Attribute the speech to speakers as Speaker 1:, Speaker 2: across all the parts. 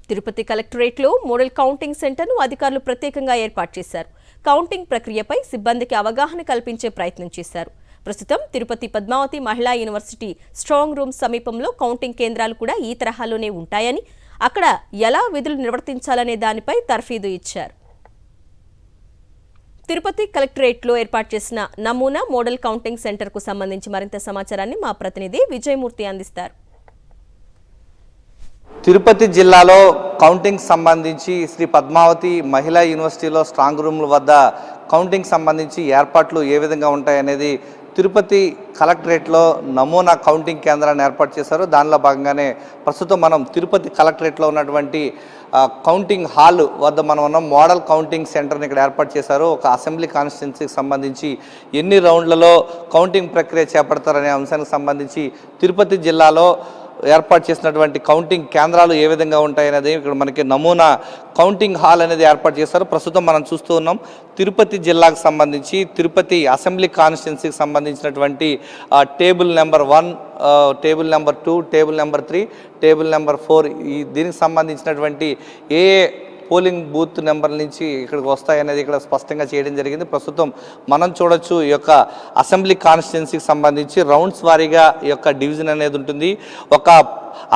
Speaker 1: తిరుపతి కలెక్టరేట్లో model counting సెంటర్ను అధికారులు ప్రత్యేకంగా ఏర్పాటు చేశారు. కౌంటింగ్ ప్రక్రియపై సిబ్బందికి అవగాహన కల్పించే ప్రయత్నం చేశారు. ప్రస్తుతం తిరుపతి పద్మావతి మహిళా యూనివర్సిటీ స్ట్రాంగ్ రూమ్ సమీపంలో కౌంటింగ్ కేంద్రాలు కూడా ఈ తరహాలోనే ఉంటాయని, అక్కడ ఎలా విధులు నిర్వర్తించాలనే దానిపై తర్ఫీదు ఇచ్చారు. తిరుపతి కలెక్టరేట్లో ఏర్పాటు చేసిన నమూనా మోడల్ కౌంటింగ్ సెంటర్కు సంబంధించి మరింత సమాచారాన్ని మా ప్రతినిధి విజయమూర్తి అందిస్తారు.
Speaker 2: తిరుపతి జిల్లాలో కౌంటింగ్ సంబంధించి శ్రీ పద్మావతి మహిళా యూనివర్సిటీలో స్ట్రాంగ్ రూమ్ల వద్ద కౌంటింగ్ సంబంధించి ఏర్పాట్లు ఏ విధంగా ఉంటాయనేది తిరుపతి కలెక్టరేట్లో నమూనా కౌంటింగ్ కేంద్రాన్ని ఏర్పాటు చేశారు. దానిలో భాగంగానే ప్రస్తుతం మనం తిరుపతి కలెక్టరేట్లో ఉన్నటువంటి కౌంటింగ్ హాల్ వద్ద మనం ఉన్నాం. మోడల్ కౌంటింగ్ సెంటర్ని ఇక్కడ ఏర్పాటు చేశారు. ఒక అసెంబ్లీ కాన్స్టిట్యున్సీకి సంబంధించి ఎన్ని రౌండ్లలో కౌంటింగ్ ప్రక్రియ చేపడతారనే అంశానికి సంబంధించి తిరుపతి జిల్లాలో ఏర్పాటు చేసినటువంటి కౌంటింగ్ కేంద్రాలు ఏ విధంగా ఉంటాయనేది ఇక్కడ మనకి నమూనా కౌంటింగ్ హాల్ అనేది ఏర్పాటు చేశారు. ప్రస్తుతం మనం చూస్తూ ఉన్నాం తిరుపతి జిల్లాకు సంబంధించి తిరుపతి అసెంబ్లీ కాన్స్టిట్యున్సీకి సంబంధించినటువంటి table number 1, table number 2, table number 3, table number 4 దీనికి సంబంధించినటువంటి ఏ పోలింగ్ బూత్ నెంబర్ నుంచి ఇక్కడికి వస్తాయనేది ఇక్కడ స్పష్టంగా చేయడం జరిగింది. ప్రస్తుతం మనం చూడొచ్చు ఈ యొక్క అసెంబ్లీ కాన్స్టిట్యున్సీకి సంబంధించి రౌండ్స్ వారీగా ఈ యొక్క డివిజన్ అనేది ఉంటుంది. ఒక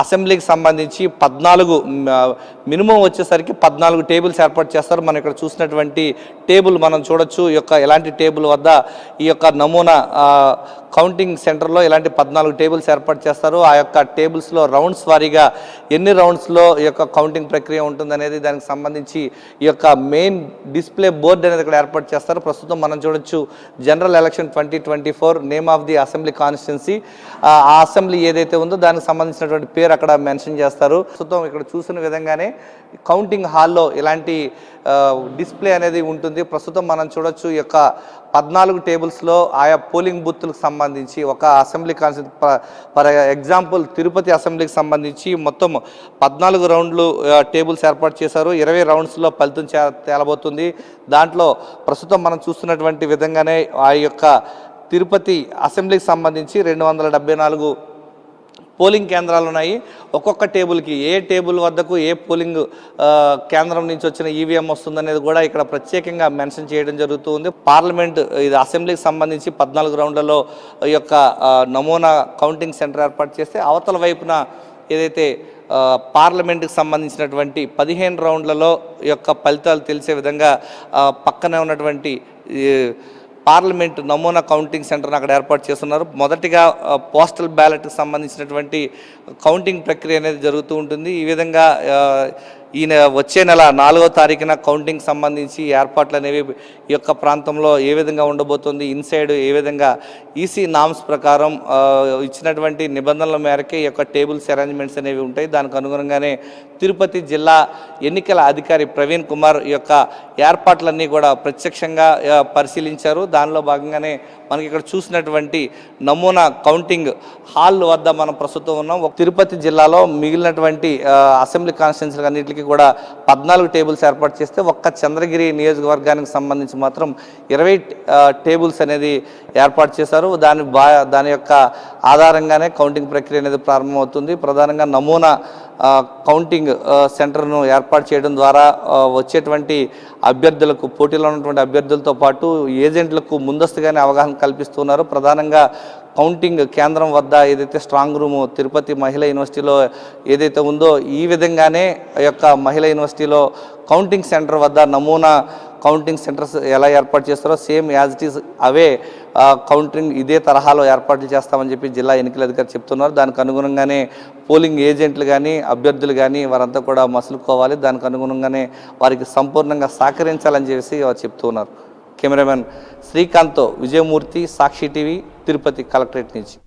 Speaker 2: అసెంబ్లీకి సంబంధించి 14 మినిమం వచ్చేసరికి 14 టేబుల్స్ ఏర్పాటు చేస్తారు. మనం ఇక్కడ చూసినటువంటి టేబుల్ మనం చూడొచ్చు. ఈ యొక్క ఎలాంటి టేబుల్ వద్ద ఈ యొక్క నమూనా కౌంటింగ్ సెంటర్లో ఇలాంటి 14 టేబుల్స్ ఏర్పాటు చేస్తారు. ఆ యొక్క టేబుల్స్లో రౌండ్స్ వారీగా ఎన్ని రౌండ్స్లో ఈ యొక్క కౌంటింగ్ ప్రక్రియ ఉంటుందనేది దానికి సంబంధించి ఈ యొక్క మెయిన్ డిస్ప్లే బోర్డు అనేది ఇక్కడ ఏర్పాటు చేస్తారు. ప్రస్తుతం మనం చూడొచ్చు general election 2024 name of the assembly constituency. ఆ అసెంబ్లీ ఏదైతే ఉందో దానికి సంబంధించినటువంటి పేరు అక్కడ మెన్షన్ చేస్తారు. ప్రస్తుతం ఇక్కడ చూసిన విధంగానే కౌంటింగ్ హాల్లో ఇలాంటి డిస్ప్లే అనేది ఉంటుంది. ప్రస్తుతం మనం చూడొచ్చు ఈ యొక్క 14 టేబుల్స్లో ఆయా పోలింగ్ బూత్లకు సంబంధించి ఒక అసెంబ్లీ ఫర్ ఎగ్జాంపుల్ తిరుపతి అసెంబ్లీకి సంబంధించి మొత్తం 14 రౌండ్లు టేబుల్స్ ఏర్పాటు చేశారు. 20 రౌండ్స్లో ఫలితం తేలబోతుంది. దాంట్లో ప్రస్తుతం మనం చూస్తున్నటువంటి విధంగానే ఆ యొక్క తిరుపతి అసెంబ్లీకి సంబంధించి 274 పోలింగ్ కేంద్రాలు ఉన్నాయి. ఒక్కొక్క టేబుల్కి ఏ టేబుల్ వద్దకు ఏ పోలింగ్ కేంద్రం నుంచి వచ్చిన ఈవీఎం వస్తుందనేది కూడా ఇక్కడ ప్రత్యేకంగా మెన్షన్ చేయడం జరుగుతుంది. పార్లమెంట్ ఇది అసెంబ్లీకి సంబంధించి 14 రౌండ్లలో ఈ యొక్క నమూనా కౌంటింగ్ సెంటర్ ఏర్పాటు చేస్తే అవతల వైపున ఏదైతే పార్లమెంట్కి సంబంధించినటువంటి 15 రౌండ్లలో ఈ యొక్క ఫలితాలు తెలిసే విధంగా పక్కనే ఉన్నటువంటి పార్లమెంట్ నమూనా కౌంటింగ్ సెంటర్ని అక్కడ ఏర్పాటు చేస్తున్నారు. మొదటిగా పోస్టల్ బ్యాలెట్కి సంబంధించినటువంటి కౌంటింగ్ ప్రక్రియ అనేది జరుగుతూ ఉంటుంది. ఈ విధంగా వచ్చే నెల 4వ తారీఖున కౌంటింగ్ సంబంధించి ఏర్పాట్లు అనేవి ఈ యొక్క ప్రాంతంలో ఏ విధంగా ఉండబోతుంది, ఇన్సైడ్ ఏ విధంగా ఈసీ నామ్స్ ప్రకారం ఇచ్చినటువంటి నిబంధనల మేరకే ఈ యొక్క టేబుల్స్ అరేంజ్మెంట్స్ అనేవి ఉంటాయి. దానికి అనుగుణంగానే తిరుపతి జిల్లా ఎన్నికల అధికారి ప్రవీణ్ కుమార్ ఈ యొక్క ఏర్పాట్లన్నీ కూడా ప్రత్యక్షంగా పరిశీలించారు. దానిలో భాగంగానే మనకి ఇక్కడ చూసినటువంటి నమూనా కౌంటింగ్ హాల్ వద్ద మనం ప్రస్తుతం ఉన్నాం. తిరుపతి జిల్లాలో మిగిలినటువంటి అసెంబ్లీ కాన్స్టిట్యున్సీలు అన్నింటికి కూడా 14 టేబుల్స్ ఏర్పాటు చేస్తే ఒక్క చంద్రగిరి నియోజకవర్గానికి సంబంధించి మాత్రం 20 టేబుల్స్ అనేది ఏర్పాటు చేశారు. దాని యొక్క ఆధారంగానే కౌంటింగ్ ప్రక్రియ అనేది ప్రారంభమవుతుంది. ప్రధానంగా నమూనా కౌంటింగ్ సెంటర్ను ఏర్పాటు చేయడం ద్వారా వచ్చేటువంటి అభ్యర్థులకు, పోటీలో ఉన్నటువంటి అభ్యర్థులతో పాటు ఏజెంట్లకు ముందస్తుగానే అవగాహన కల్పిస్తున్నారు. ప్రధానంగా కౌంటింగ్ కేంద్రం వద్ద ఏదైతే స్ట్రాంగ్ రూము తిరుపతి మహిళా యూనివర్సిటీలో ఏదైతే ఉందో ఈ విధంగానే ఆ యొక్క మహిళా యూనివర్సిటీలో కౌంటింగ్ సెంటర్ వద్ద నమూనా కౌంటింగ్ సెంటర్స్ ఎలా ఏర్పాటు చేస్తారో same as it is away counting ఇదే తరహాలో ఏర్పాట్లు చేస్తామని చెప్పి జిల్లా ఎన్నికల అధికారి చెప్తున్నారు. దానికి అనుగుణంగానే పోలింగ్ ఏజెంట్లు కానీ అభ్యర్థులు కానీ వారంతా కూడా మసులుకోవాలి. దానికి అనుగుణంగానే వారికి సంపూర్ణంగా సహకరించాలని చెప్పేసి వారు చెప్తున్నారు. కెమెరామెన్ శ్రీకాంత్తో విజయమూర్తి, సాక్షి టీవీ, తిరుపతి కలెక్టరేట్ నుంచి.